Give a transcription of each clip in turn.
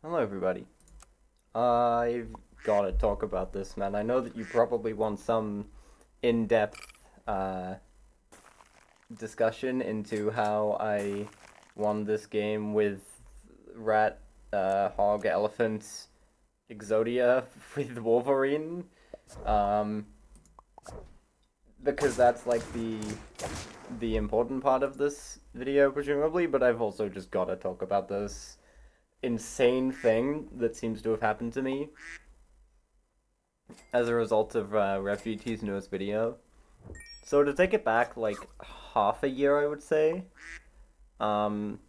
Hello, everybody. I've got to talk about this, man. I know that you probably want some in-depth uh, discussion into how I won this game with rat, hog, elephant, Exodia with Wolverine. Um, because that's like the important part of this video, presumably. But I've also just got to talk about this insane thing that seems to have happened to me as a result of Refugee's newest video. So to take it back like half a year, I would say. Um,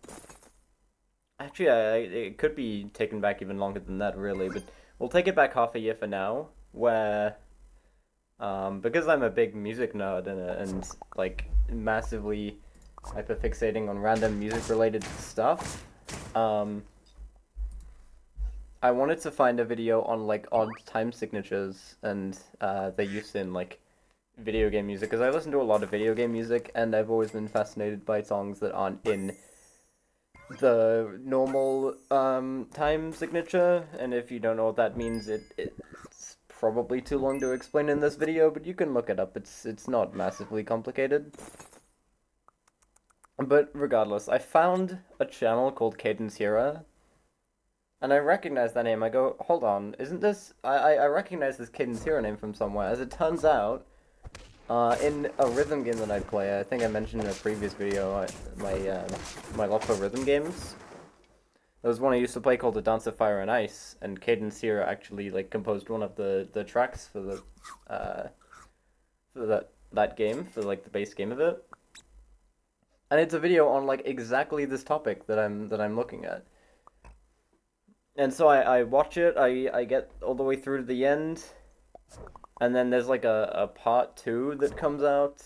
actually, it could be taken back even longer than that, really. But we'll take it back half a year for now, where because I'm a big music nerd and like massively hyperfixating on random music related stuff. Um, I wanted to find a video on like odd time signatures and their use in like video game music because I listen to a lot of video game music and I've always been fascinated by songs that aren't in the normal time signature. And if you don't know what that means, it's probably too long to explain in this video, but you can look it up. It's not massively complicated. But regardless, I found a channel called Cadence Hira, and I recognize that name. I go, hold on, isn't this? I recognize this Cadence Hira name from somewhere. As it turns out, in a rhythm game that I play, I think I mentioned in a previous video, my love for rhythm games. There was one I used to play called The Dance of Fire and Ice, and Cadence Hira actually like composed one of the tracks for that game, for like the base game of it. And it's a video on like exactly this topic that I'm looking at. And so I watch it, I get all the way through to the end, and then there's like a part two that comes out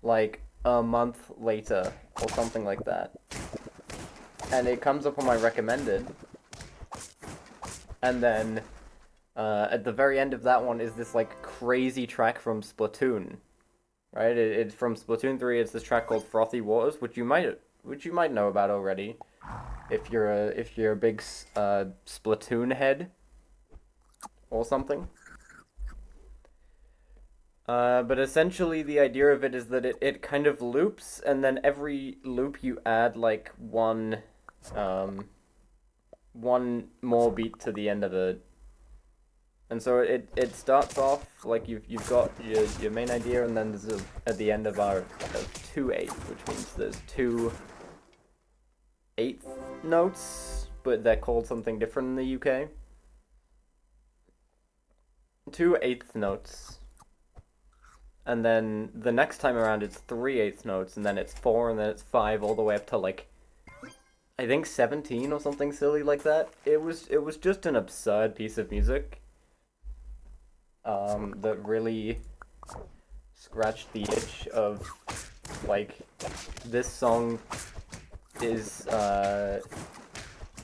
like a month later or something like that. And it comes up on my recommended, and then at the very end of that one is this like crazy track from Splatoon, right? It's from Splatoon 3. It's this track called Frothy Waters, which you might know about already if you're a big Splatoon head or something. But essentially the idea of it is that it kind of loops, and then every loop you add like um, one more beat to the end of it. And so it starts off like you've got your main idea, and then there's at the end of our of 2/8, which means there's 2/8 notes, but they're called something different in the UK. 2/8 notes, and then the next time around it's 3/8 notes, and then it's 4, and then it's 5, all the way up to like I think 17 or something silly like that. It was just an absurd piece of music that really scratched the itch of like this song is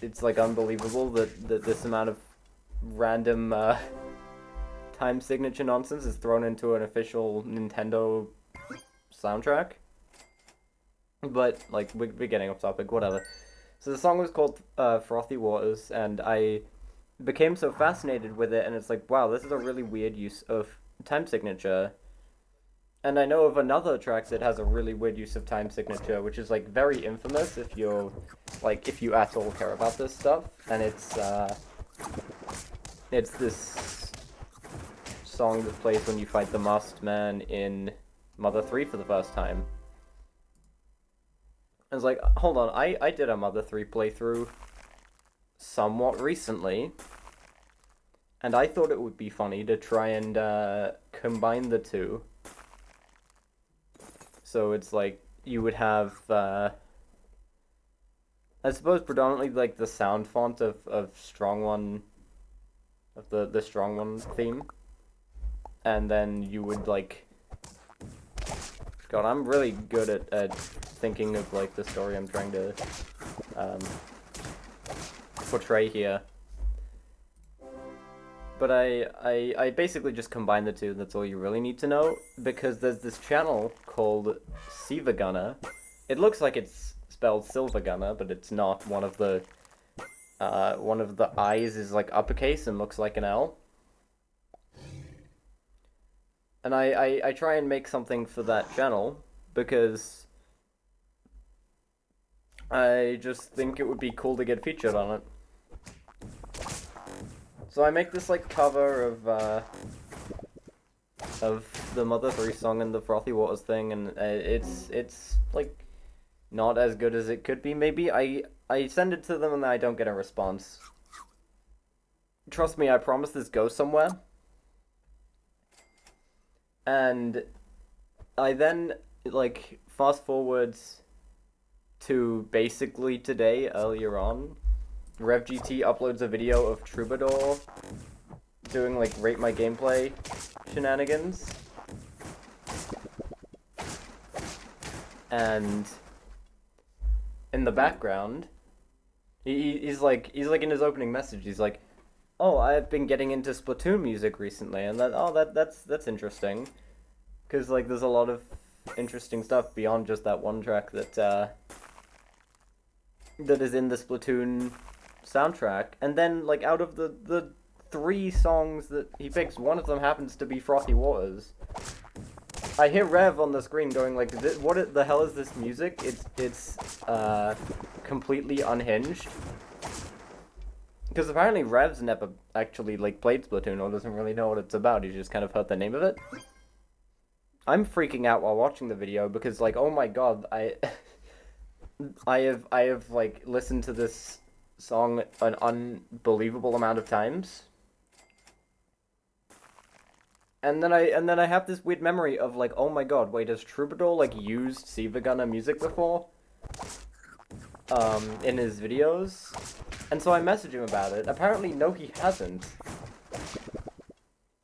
it's like unbelievable that this amount of random time signature nonsense is thrown into an official Nintendo soundtrack. But like we're getting off topic, whatever. So the song was called Frothy Waters, and I became so fascinated with it, and it's like, wow, this is a really weird use of time signature. And I know of another track that has a really weird use of time signature, which is like very infamous if you at all care about this stuff. And it's this song that plays when you fight the masked man in Mother 3 for the first time. And it's like, hold on, I did a Mother 3 playthrough somewhat recently, and I thought it would be funny to try and combine the two. So it's like you would have, I suppose, predominantly like the sound font of Strong One, of the Strong One theme, and then you would like, God, I'm really good at thinking of like the story I'm trying to um, portray here. But I basically just combine the two. That's all you really need to know, because there's this channel called Siva Gunner. It looks like it's spelled Silver Gunner, but it's not. One of the one of the I's is like uppercase and looks like an L. And I try and make something for that channel because I just think it would be cool to get featured on it. So I make this like cover of the Mother 3 song and the Frothy Waters thing, and it's like not as good as it could be. Maybe I send it to them and I don't get a response. Trust me, I promise this goes somewhere. And I then like fast forwards to basically today, earlier on. RevGT uploads a video of Troubadour doing like rate my gameplay shenanigans. And in the background, he's like in his opening message, he's like, "Oh, I've been getting into Splatoon music recently," and that's interesting, because like there's a lot of interesting stuff beyond just that one track that is in the Splatoon soundtrack. And then like out of the 3 songs that he picks, one of them happens to be Frothy Waters. I hear Rev on the screen going like, "What the hell is this music? It's completely unhinged." Because apparently Rev's never actually like played Splatoon or doesn't really know what it's about. He's just kind of heard the name of it. I'm freaking out while watching the video because like, oh my god, I have like listened to this song an unbelievable amount of times. And then I have this weird memory of like, oh my god, wait, has Troubadour like used Siva Gunner music before? In his videos? And so I message him about it. Apparently, no, he hasn't.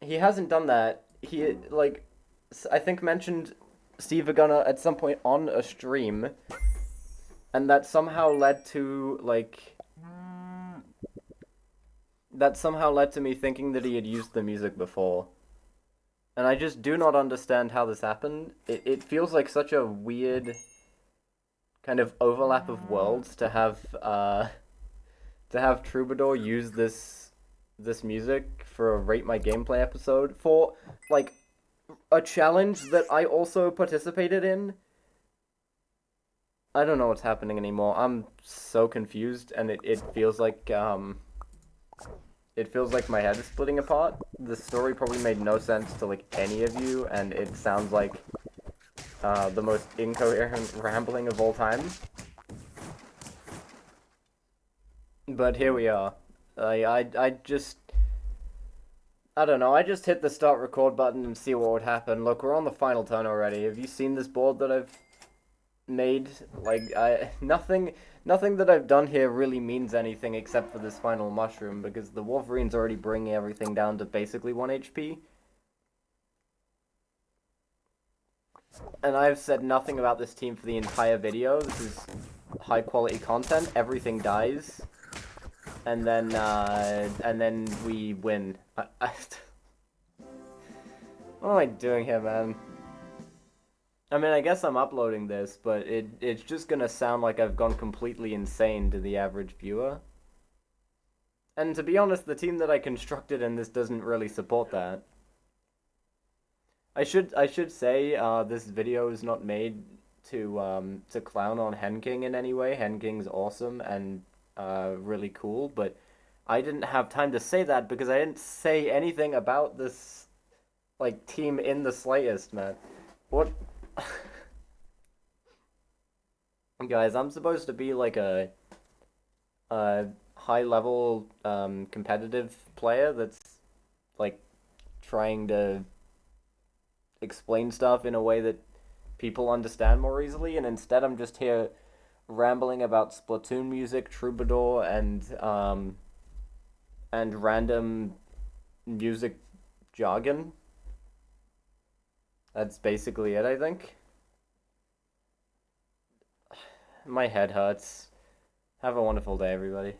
He hasn't done that. He, like, I think mentioned Siva Gunner at some point on a stream, and that somehow led to, like... That somehow led to me thinking that he had used the music before. And I just do not understand how this happened. It feels like such a weird kind of overlap of worlds to have Troubadour use this music for a Rate My Gameplay episode for like a challenge that I also participated in. I don't know what's happening anymore. I'm so confused, and it feels like my head is splitting apart. The story probably made no sense to like any of you, and it sounds like the most incoherent rambling of all time. But here we are. I don't know, I just hit the start record button and see what would happen. Look, we're on the final turn already. Have you seen this board that I've made? Like, nothing that I've done here really means anything except for this final mushroom, because the Wolverine's already bringing everything down to basically 1 HP. And I've said nothing about this team for the entire video. This is high quality content. Everything dies. And then we win. What am I doing here, man? I mean, I guess I'm uploading this, but it's just gonna sound like I've gone completely insane to the average viewer. And to be honest, the team that I constructed in this doesn't really support that. I should say, this video is not made to clown on Henking in any way. Henking's awesome and really cool, but I didn't have time to say that because I didn't say anything about this like team in the slightest, man. What? Guys, I'm supposed to be like a high level competitive player that's like trying to explain stuff in a way that people understand more easily, and instead I'm just here rambling about Splatoon music, Troubadour, and random music jargon. That's basically it, I think. My head hurts. Have a wonderful day, everybody.